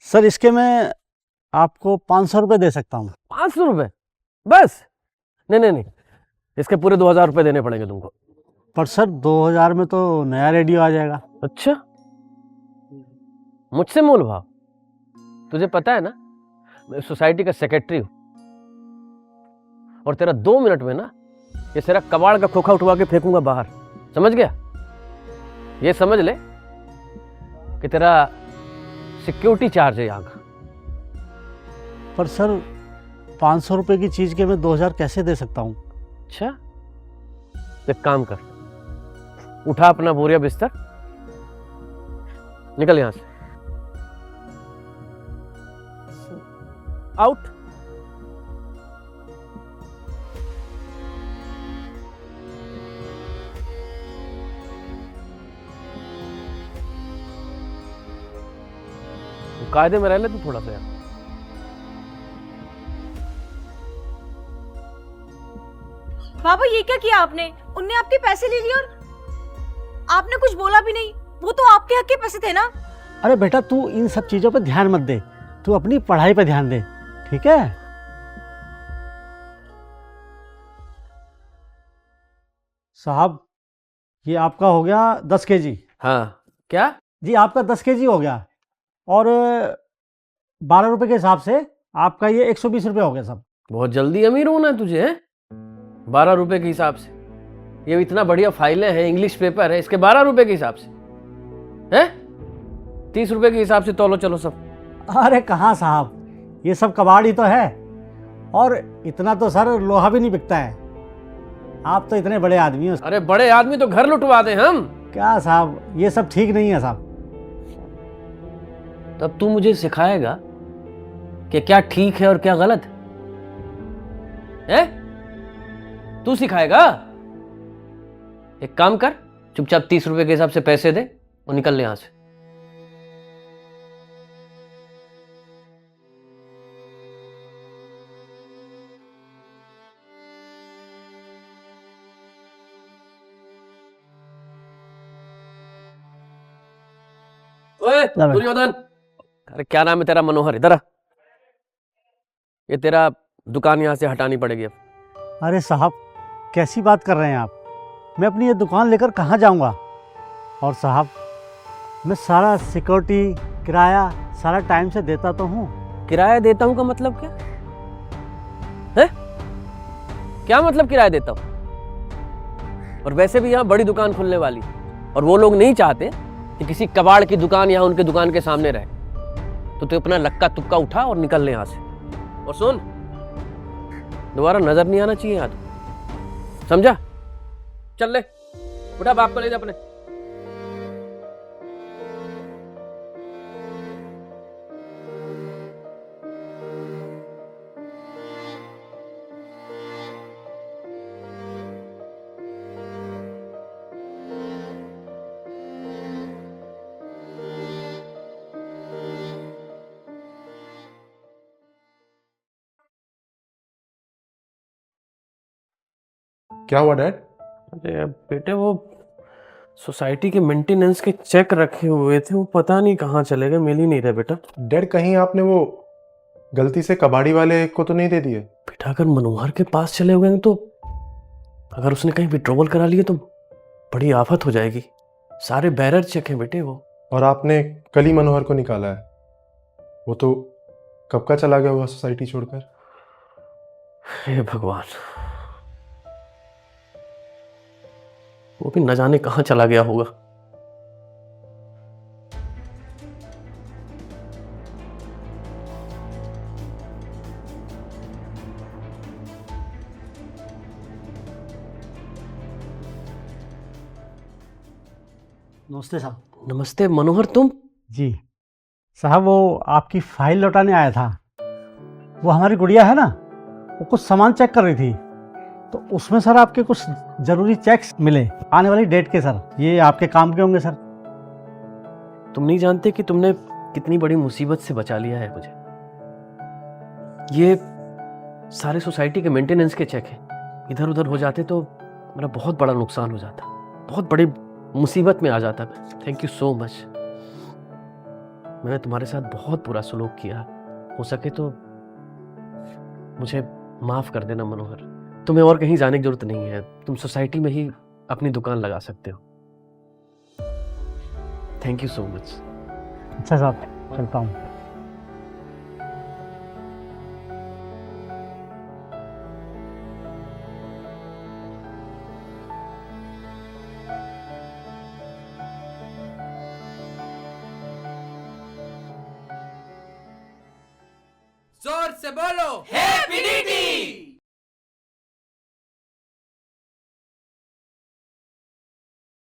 Sir इसके मैं आपको 500 रुपये दे सकता हूँ। 500 रुपये बस? नहीं नहीं नहीं, इसके पूरे 2000 रुपये देने पड़ेंगे तुमको। पर सर 2000 में तो नया रेडियो आ जाएगा। अच्छा, मुझसे मोल भाव? तुझे पता है ना, मैं सोसाइटी का सेक्रेटरी हूं, और तेरा 2 मिनट में ना ये तेरा कबाड़ का खोखा उठवा के फेंकूंगा बाहर, समझ गया? ये समझ ले कि तेरा सिक्योरिटी चार्ज है यहाँ का। पर सर 500 रुपये की चीज़ के मैं 2000 कैसे दे सकता हूँ? अच्छा, तो एक काम कर, उठा अपना बोरिया बिस्तर, निकल यहां से, आउट। कायदे में रह ले तू थोड़ा सा यार। बाबा ये क्या किया आपने? उनने आपके पैसे ले लिए और आपने कुछ बोला भी नहीं। वो तो आपके हक के पैसे थे ना। अरे बेटा तू इन सब चीज़ों पे ध्यान मत दे, तू अपनी पढ़ाई पे ध्यान दे, ठीक है? साहब ये आपका हो गया 10 केजी। हाँ, क्या? जी आपका 10 केजी हो गया, और 12 रुपये के हिसाब से आपका ये 120 रुपये हो गया सब। बहुत जल्दी अमीर होना है तुझे, है? 12 रुपए के हिसाब से? ये इतना बढ़िया फाइलें हैं, इंग्लिश पेपर है, इसके 12 रुपए के हिसाब से है? 30 रुपए के हिसाब से तोलो चलो सब। अरे कहाँ साहब, ये सब कबाड़ ही तो है, और इतना तो सर लोहा भी नहीं बिकता है। आप तो इतने बड़े आदमी हो। अरे बड़े आदमी तो घर लुटवा दे हम। क्या साहब, ये सब ठीक नहीं है साहब। तब तू मुझे सिखाएगा कि क्या ठीक है और क्या गलत है? तू सिखाएगा? एक काम कर, चुपचाप 30 रुपए के हिसाब से पैसे दे और निकल ले यहां से। ओए दुर्योधन, अरे क्या नाम है तेरा? मनोहर, इधर आ। ये तेरा दुकान यहां से हटानी पड़ेगी अब। अरे साहब कैसी बात कर रहे हैं आप? मैं अपनी ये दुकान लेकर कहाँ जाऊँगा? और साहब मैं सारा सिक्योरिटी किराया सारा टाइम से देता तो हूँ। किराया देता हूं का मतलब क्या है? क्या मतलब किराया देता हूं? और वैसे भी यहां बड़ी दुकान खुलने वाली, और वो लोग नहीं चाहते कि किसी कबाड़ की दुकान यहां उनके दुकान के सामने रहे। तो तू अपना लक्का तुक्का उठा और निकल ले यहां से। और सुन, दोबारा नजर नहीं आना चाहिए याद, समझा? चल ले, उठा, बाप को ले जा अपने। क्या हुआ डैड? अरे बेटे, वो सोसाइटी के मेंटेनेंस के चेक रखे हुए थे, वो पता नहीं कहाँ चले गए, मिल ही नहीं रहे बेटा। डैड कहीं आपने वो गलती से कबाड़ी वाले को तो नहीं दे दिए? बेटा अगर मनोहर के पास चले हुए हैं तो, अगर उसने कहीं विड्रॉवल करा लिए तो बड़ी आफत हो जाएगी। सारे बैरर चेक हैं बेटे वो। और आपने कल ही मनोहर को निकाला है, वो तो कब का चला गया हुआ सोसाइटी छोड़कर। हे भगवान, वो भी न जाने कहाँ चला गया होगा। नमस्ते साहब। नमस्ते मनोहर, तुम? जी साहब, वो आपकी फाइल लौटाने आया था। वो हमारी गुड़िया है ना, वो कुछ सामान चेक कर रही थी, तो उसमें सर आपके कुछ ज़रूरी चेक्स मिले आने वाली डेट के। सर ये आपके काम के होंगे सर। तुम नहीं जानते कि तुमने कितनी बड़ी मुसीबत से बचा लिया है मुझे। ये सारे सोसाइटी के मेंटेनेंस के चेक हैं, इधर उधर हो जाते तो मेरा बहुत बड़ा नुकसान हो जाता, बहुत बड़ी मुसीबत में आ जाता मैं। Thank you so much. मैंने तुम्हारे साथ बहुत बुरा सलूक किया। हो सके तो मुझे माफ कर देना मनोहर। तुम्हें और कहीं जाने की जरूरत नहीं है, तुम सोसाइटी में ही अपनी दुकान लगा सकते हो। Thank you so much. अच्छा साहब, चलता हूँ। जोर से बोलो हैप्पी